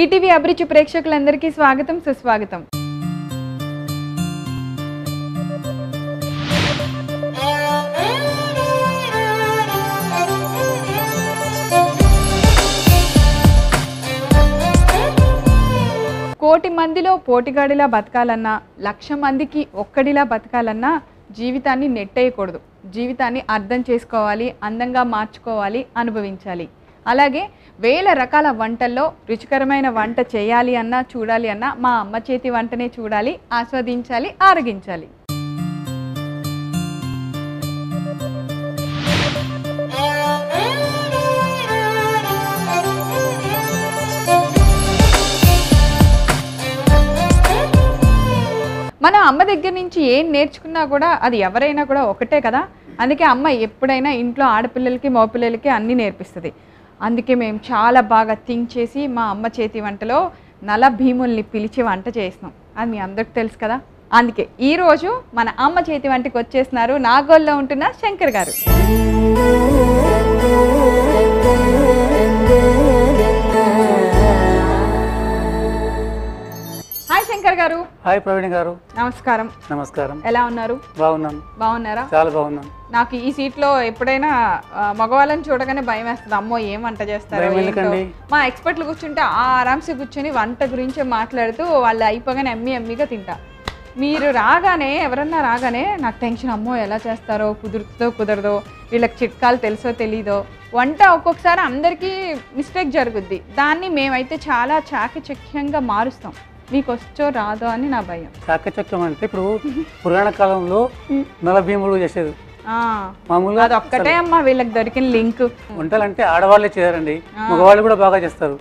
ETV అభిరుచి ప్రేక్షకులందరికీ స్వాగతం సుస్వాగతం. కోటి మందిలో పోటీగాడిలా బతకాలన్నా, లక్ష మందికి ఒక్కడిలా బతకాలన్నా జీవితాన్ని నెట్టేయకూడదు. జీవితాన్ని అర్థం చేసుకోవాలి, అందంగా మార్చుకోవాలి, అనుభవించాలి. అలాగే వేల రకాల వంటల్లో రుచికరమైన వంట చేయాలి అన్నా, చూడాలి అన్నా మా అమ్మ చేతి వంటనే చూడాలి, ఆస్వాదించాలి, ఆరగించాలి. మన అమ్మ దగ్గర నుంచి ఏం నేర్చుకున్నా కూడా అది ఎవరైనా కూడా ఒకటే కదా. అందుకే అమ్మ ఎప్పుడైనా ఇంట్లో ఆడపిల్లలకి మగపిల్లలకి అన్నీ నేర్పిస్తుంది. అందుకే మేము చాలా బాగా థింక్ చేసి మా అమ్మ చేతి వంటలో నల భీముల్ని పిలిచి వంట చేసినాం. అది మీ అందరికి తెలుసు కదా. అందుకే ఈరోజు మన అమ్మ చేతి వంటకి వచ్చేస్తున్నారు నాగోల్లో ఉంటున్న శంకర్ గారు. హాయ్ శంకర్ గారు. హాయ్ ప్రవీణ్ గారు. నమస్కారం. నమస్కారం. ఎలా ఉన్నారు? బాగున్నాను. బాగున్నారా? చాలా బాగున్నాను. నాకు ఈ సీట్లో ఎప్పుడైనా మగవాళ్ళని చూడగానే భయం వేస్తుంది. అమ్మో ఏం వంట చేస్తారో. మా ఎక్స్పర్ట్లు కూర్చుంటే ఆరామ్సే కూర్చొని వంట గురించి మాట్లాడుతూ వాళ్ళు అయిపోగానే ఎమ్మిగా తింటా. మీరు రాగానే ఎవరన్నా రాగానే నాకు టెన్షన్, అమ్మో ఎలా చేస్తారో, కుదురుతుందో కుదరదో, వీళ్ళకి చిట్కాలు తెలుసో తెలీదో. వంట ఒక్కొక్కసారి అందరికీ మిస్టేక్ జరుగుద్ది. దాన్ని మేమైతే చాలా చాకచక్యంగా మారుస్తాం. మీకు వచ్చో రాదో అని నా భయం. చాకచక్యం అంటే ఇప్పుడు పురాణ కాలంలో నలభీములు చేసేది మామూలుగా అది ఒక్కటే అమ్మా వీళ్ళకి దొరికిన లింక్. వంటలు అంటే ఆడవాళ్ళే చేయారండి, మగవాళ్ళు కూడా బాగా చేస్తారు.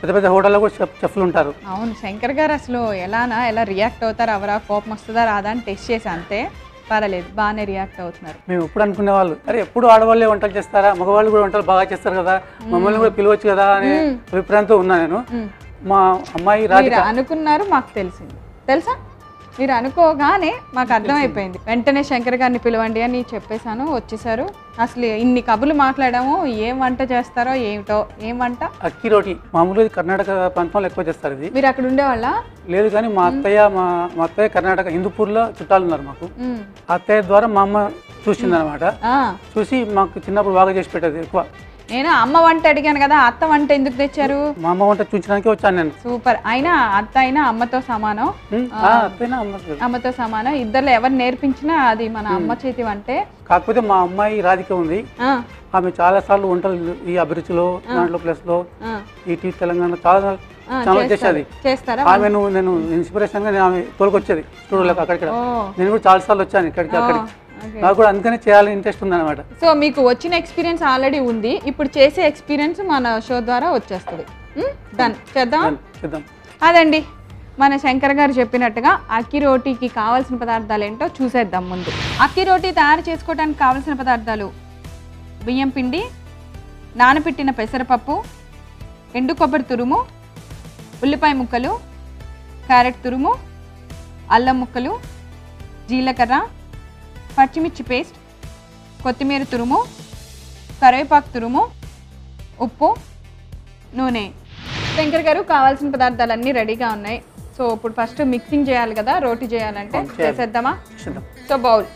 పెద్ద పెద్ద హోటల్లో కూడా చెఫ్లు ఉంటారు. అవును. శంకర్ గారు అసలు ఎలా రియాక్ట్ అవుతారు, ఎవరా కోపం వస్తుందా రాదా అని టెస్ట్ చేసి అంతే. పర్వాలేదు, బాగానే రియాక్ట్ అవుతున్నారు. మేము ఎప్పుడు అనుకునే వాళ్ళు, అరే ఎప్పుడు ఆడవాళ్ళే వంటలు చేస్తారా, మగవాళ్ళు కూడా వంటలు బాగా చేస్తారు కదా, మమ్మల్ని కూడా పిలవచ్చు కదా అనే అభిప్రాయంతో ఉన్నా నేను. మా అమ్మాయి రాధిక అనుకున్నారు, మాకు తెలిసింది. తెలుసా, మీరు అనుకోగానే మాకు అర్థమైపోయింది. వెంటనే శంకర్ గారిని పిలవండి అని చెప్పేశాను. వచ్చేసారు. అసలు ఇన్ని కబుర్లు మాట్లాడాము. ఏం వంట చేస్తారో ఏమిటో. ఏం వంట? అక్కి రోటి. మామూలుగా కర్ణాటక ప్రాంతంలో ఎక్కువ చేస్తారు ఇది. మీరు అక్కడ ఉండేవాళ్ళ? లేదు, కానీ మా అత్తయ్య కర్ణాటక హిందూపూర్లో చుట్టాలు ఉన్నారు మాకు. అత్తయ్య ద్వారా మా అమ్మ చూసింది అనమాట. చూసి మాకు చిన్నప్పుడు బాగా చేసి పెట్టేది ఎక్కువ. నేను అమ్మ వంట అడిగాను కదా, అత్త వంట ఎందుకు తెచ్చారు? మా అమ్మ వంట చూపించడానికి వచ్చాను నేను. సూపర్. అయినా అత్త అయినా అమ్మతో సమానం. అమ్మతో సమానం. ఇద్దరు ఎవరు నేర్పించినా అది మన అమ్మ చేతి వంటే. కాకపోతే మా అమ్మాయి రాధిక ఉంది, ఆమె చాలా సార్లు వంటలు ఈ అభిరుచిలో దాంట్లో ప్లస్ లో ఈటీవీ తెలంగాణ చాలా చేసేది. చేస్తారా? ఆమెను నేను ఇన్స్పిరేషన్ గా ఆమె తోలుకొచ్చేది స్టూడియోలోకి. అక్కడిక్కడ నేను కూడా చాలా సార్లు వచ్చాను ఇక్కడికి అక్కడికి. నాకు కూడా అందుకనే చేయాలని ఇంట్రెస్ట్ ఉంది అనమాట. సో మీకు వచ్చిన ఎక్స్పీరియన్స్ ఆల్రెడీ ఉంది, ఇప్పుడు చేసే ఎక్స్పీరియన్స్ మన షో ద్వారా వచ్చేస్తుంది. డన్, చేద్దాం. అదండి మన శంకర్ గారు చెప్పినట్టుగా అక్కి రోటీకి కావాల్సిన పదార్థాలు ఏంటో చూసేద్దాం. ముందు అక్కి రోటీ తయారు చేసుకోవడానికి కావాల్సిన పదార్థాలు: బియ్యం పిండి, నానబెట్టిన పెసరపప్పు, ఎండు కొబ్బరి తురుము, ఉల్లిపాయ ముక్కలు, క్యారెట్ తురుము, అల్లం ముక్కలు, జీలకర్ర, పచ్చిమిర్చి పేస్ట్, కొత్తిమీర తురుము, కరివేపాకు తురుము, ఉప్పు, నూనె. శంకర్ గారు కావాల్సిన పదార్థాలన్నీ రెడీగా ఉన్నాయి. సో ఇప్పుడు ఫస్ట్ మిక్సింగ్ చేయాలి కదా, రోటీ చేయాలంటే. చేసేద్దామా? సో బౌల్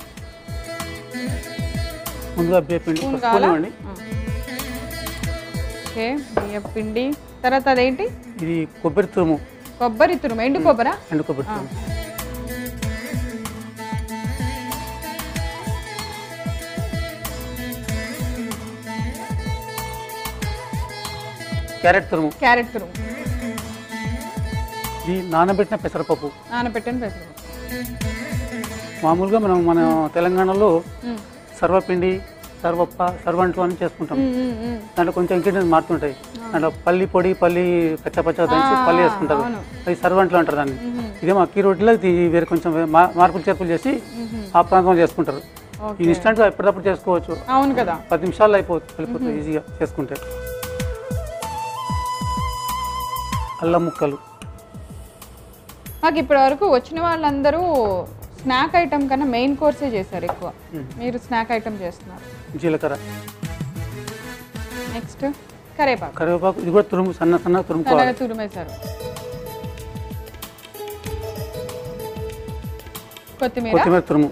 ఓకే, బియ్యం పిండి. తర్వాత అదేంటి? ఇది కొబ్బరి తురుము. కొబ్బరి తురుము. ఎండు కొబ్బరా? ఎండు కొబ్బరి తురుము. క్యారెట్ తురుము. క్యారెట్ తురుము. ఇది నానబెట్టిన పెసరపప్పు. నానబెట్టిన పెసరపప్పు. మామూలుగా మన తెలంగాణలో సర్వపిండి, సర్వప్ప, సర్వంట్లు అని చేసుకుంటాం. దాంట్లో కొంచెం ఇంగ్రీడియంట్స్ మారుతుంటాయి. దాంట్లో పల్లి పొడి, పల్లి పచ్చ దంచి పల్లి వేసుకుంటారు. అది సర్వంట్లు అంటారు దాన్ని. ఇదేమో అక్కి రోటీలో వేరే కొంచెం మార్పులు చేర్పులు చేసి ఆ ప్రాంతంలో చేసుకుంటారు. ఈ ఇన్స్టెంట్ గా ఎప్పటికప్పుడు చేసుకోవచ్చు. అవును కదా, 10 నిమిషాల్లో వెళ్ళిపోతుంది ఈజీగా చేసుకుంటే. అల్లం ముక్కలు. మాకు ఇప్పటి వరకు వచ్చిన వాళ్ళందరూ స్నాక్ ఐటమ్ కన్నా మెయిన్ కోర్సే చేశారు ఎక్కువ. మీరు స్నాక్ ఐటమ్ చేస్తున్నారు. జీలకర్ర. నెక్స్ట్ కరివేపాకు ఇది కూడా సన్న సన్నగా తురుముకోవాలి. తురిమేశారు. కొత్తిమీర తురుము.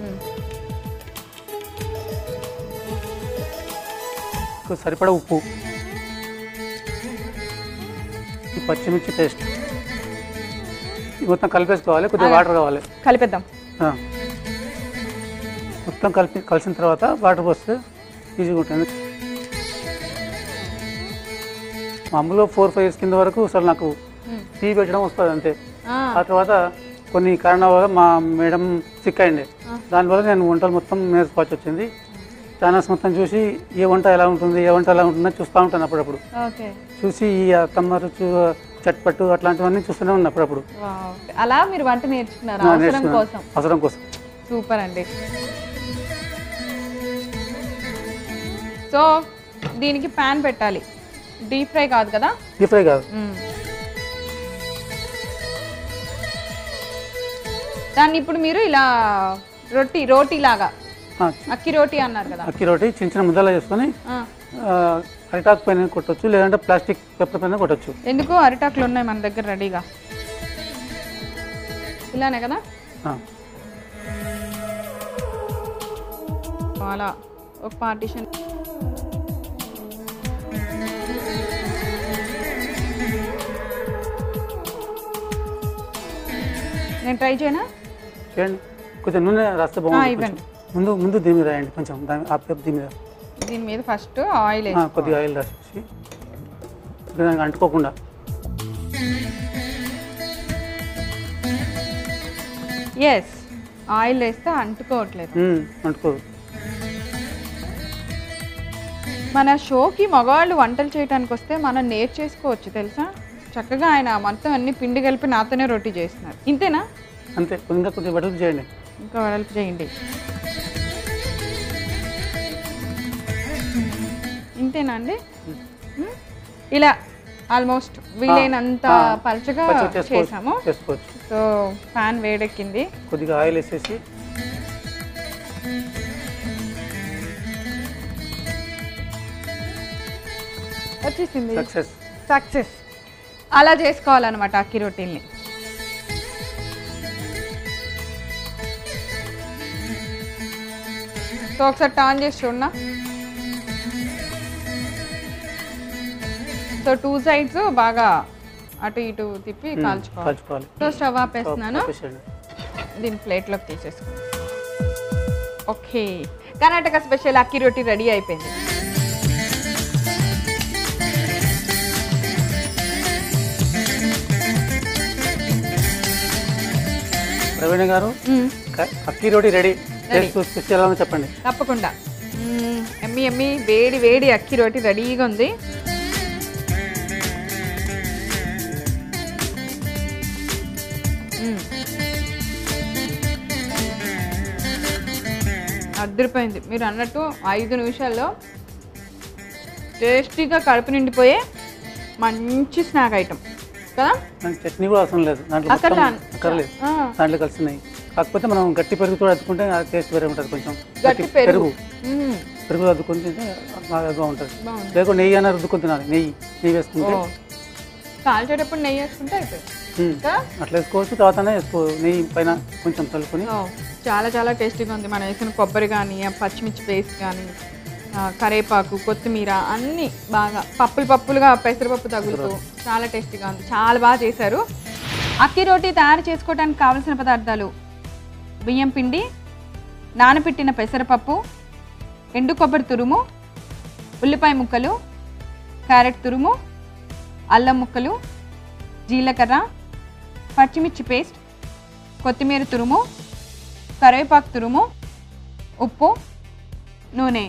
సరిపడా ఉప్పు, పచ్చిమిర్చి పేస్ట్ మొత్తం కలిపేసుకోవాలి. కొద్దిగా వాటర్ కావాలి, కలిపేద్దాం. మొత్తం కలిసిన తర్వాత వాటర్ పోస్తే ఈజీగా ఉంటుంది. మామూలుగా 4-5 years కింద వరకు అసలు నాకు టీ పెట్టడం వస్తుంది అంతే. ఆ తర్వాత కొన్ని కారణాల వల్ల మా మేడం సిక్ అయింది. దానివల్ల నేను వంటలు మొత్తం నేర్చుకోవాల్సి వచ్చింది. ఛానల్స్ మొత్తం చూసి ఏ వంట ఎలా ఉంటుంది చూస్తూ ఉంటాను. అప్పుడప్పుడు చూసి ఈ అత్తమ్మ రుచి చట్పట్టు అట్లాంటివన్నీ చూస్తూనే ఉన్నాను అప్పుడప్పుడు. అలా మీరు వంట నేర్చుకున్నారు అవసరం కోసం. సూపర్ అండి. సో దీనికి ప్యాన్ పెట్టాలి, డీప్ ఫ్రై కాదు కదా? డీప్ ఫ్రై కాదు. దాన్ని ఇప్పుడు మీరు ఇలా రోటీ లాగా, అక్కి రోటీ అన్నారు కదా, అక్కి రోటీ చిన్న చిన్న ముద్దలా చేసుకొని అరిటాకు పైన కొట్టచ్చు, లేదంటే ప్లాస్టిక్ పేపర్ పైన కొట్టచ్చు. ఎందుకు అరిటాకులు ఉన్నాయి మన దగ్గర రెడీగా, ఇలానే కదా? అలా ఒక పార్టీషన్. నేను ట్రై చేయనా? చేయండి. కొంచెం నూనె రాస్తే బాగుంటుంది. ముందు దీని మీద రాయండి, కొంచెం దీని మీద ఫస్ట్ ఆయిల్ కొద్దిగా ఆయిల్ రాసేసి దానికి అంటుకోకుండా. ఎస్, ఆయిల్ వేస్తే అంటుకోవట్లేదు. అంటుకోదు. మన షోకి మగవాళ్ళు వంటలు చేయడానికి వస్తే మనం నేర్చేసుకోవచ్చు తెలుసా. చక్కగా ఆయన మొత్తం అన్ని పిండి కలిపి నాతోనే రొట్టి చేస్తున్నారు. ఇంతేనా? అంతే. ఇంకా కొద్దిగా వెడల్పు చేయండి. ఇంకా వెడల్పు చేయండి. ఇంతేనా అండి? ఇలా ఆల్మోస్ట్ వీలైనంత పలచగా చేసాము. సో ప్యాన్ వేడెక్కింది, కొద్దిగా ఆయిల్ వేసేసి వచ్చేసింది. సక్సెస్. అలా చేసుకోవాలన్నమాట అక్కి రొటీల్ని. సో ఒకసారి టర్న్ చేసి చూడనా. సో 2 sides బాగా అటు ఇటు తిప్పి కాల్చుకోవాలి. సో స్టవ్ ఆపేస్తున్నాను, దీని ప్లేట్లోకి తీసేసుకున్నాను. ఓకే, కర్ణాటక స్పెషల్ అక్కి రొట్టి రెడీ అయిపోయింది. ప్రవీణ గారు, అక్కి రోటీ రెడీ. చెప్పండి. తప్పకుండా. ఎమ్మి ఎమ్మి వేడి వేడి అక్కి రోటీ రెడీగా ఉంది. అదిరిపోయింది. మీరు అన్నట్టు 5 నిమిషాల్లో టేస్టీగా కడుపు నిండిపోయే మంచి స్నాక్ ఐటమ్ కదా. చట్నీ కూడా అవసరం లేదు, దాంట్లో కలిసినాయి. కాకపోతే మనం గట్టి పెరుగు కూడా అద్దుకుంటే టేస్ట్ వేరే ఉంటుంది. కొంచెం గట్టి పెరుగు అద్దుకొని తింటే బాగా ఉంటుంది. లేకపోతే నెయ్యి అన్న రుద్దుకొని తినాలి. నెయ్యి వేసుకుంటే, కాల్చేటప్పుడు నెయ్యి వేసుకుంటే అయిపోయింది. అట్లా వేసుకోవచ్చు. తర్వాత నెయ్యి పైన కొంచెం కలుపుకొని. చాలా చాలా టేస్టీగా ఉంది. మనం వేసిన కొబ్బరి కానీ, పచ్చిమిర్చి పేస్ట్ కానీ, కరేపాకు, కొత్తిమీర అన్నీ బాగా పప్పులుగా పెసరపప్పు తగులుతూ చాలా టేస్టీగా ఉంది. చాలా బాగా చేశారు. అక్కి రోటీ తయారు చేసుకోవడానికి కావలసిన పదార్థాలు: బియ్యం పిండి, నానబెట్టిన పెసరపప్పు, ఎండు కొబ్బరి తురుము, ఉల్లిపాయ ముక్కలు, క్యారెట్ తురుము, అల్లం ముక్కలు, జీలకర్ర, పచ్చిమిర్చి పేస్ట్, కొత్తిమీర తురుము, కరివేపాకు తురుము, ఉప్పు, నూనె.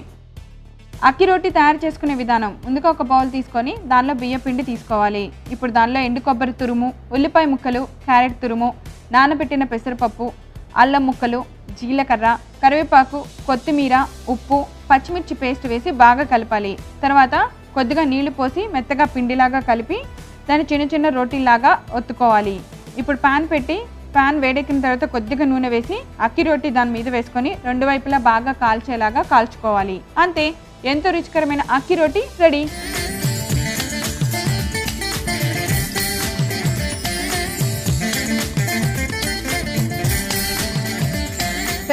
అక్కి రోటీ తయారు చేసుకునే విధానం: ముందుగా ఒక బౌల్ తీసుకొని దానిలో బియ్య పిండి తీసుకోవాలి. ఇప్పుడు దానిలో ఎండు కొబ్బరి తురుము, ఉల్లిపాయ ముక్కలు, క్యారెట్ తురుము, నానబెట్టిన పెసరపప్పు, అల్లం ముక్కలు, జీలకర్ర, కరివేపాకు, కొత్తిమీర, ఉప్పు, పచ్చిమిర్చి పేస్ట్ వేసి బాగా కలపాలి. తర్వాత కొద్దిగా నీళ్లు పోసి మెత్తగా పిండిలాగా కలిపి దాన్ని చిన్న చిన్న రోటీలాగా ఒత్తుకోవాలి. ఇప్పుడు ప్యాన్ పెట్టి ప్యాన్ వేడెక్కిన తర్వాత కొద్దిగా నూనె వేసి అక్కి రోటీ దాని మీద వేసుకొని 2 వైపులా బాగా కాల్చేలాగా కాల్చుకోవాలి. అంతే, ఎంతో రుచికరమైన అక్కి రోటీ రెడీ.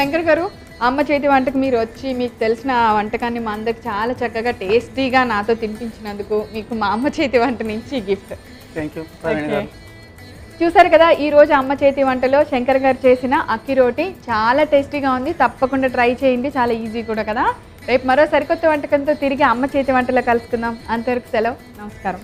శంకర్ గారు, అమ్మ చేతి వంటకు మీరు వచ్చి మీకు తెలిసిన వంటకాన్ని మా అందరికి చాలా చక్కగా టేస్టీగా నాతో తినిపించినందుకు మీకు మా అమ్మ చేతి వంట నుంచి గిఫ్ట్. థ్యాంక్ యూ ప్రవీణ్ గారు. చూసారు కదా, ఈరోజు అమ్మ చేతి వంటలో శంకర్ గారు చేసిన అక్కి రోటి చాలా టేస్టీగా ఉంది. తప్పకుండా ట్రై చేయండి, చాలా ఈజీ కూడా కదా. రేపు మరో సరికొత్త వంటకంతో తిరిగి అమ్మ చేతి వంటలో కలుసుకుందాం. అంతవరకు సెలవు, నమస్కారం.